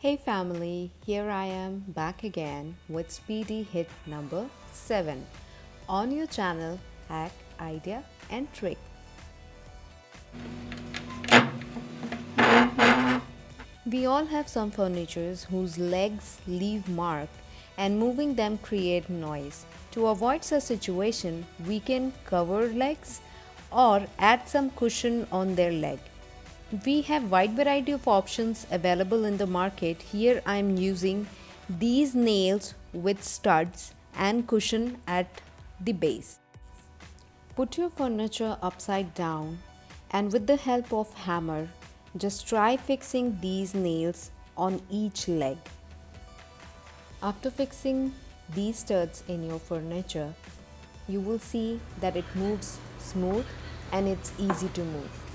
Hey family, here I am back again with Speedy HIT number 7 on your channel Hack, Idea and Trick. We all have some furnitures whose legs leave mark and moving them create noise. To avoid such situation, we can cover legs or add some cushion on their leg. We have wide variety of options available in the market. Here I am using these nails with studs and cushion at the base. Put your furniture upside down and with the help of hammer, just try fixing these nails on each leg. After fixing these studs in your furniture, you will see that it moves smooth and it's easy to move.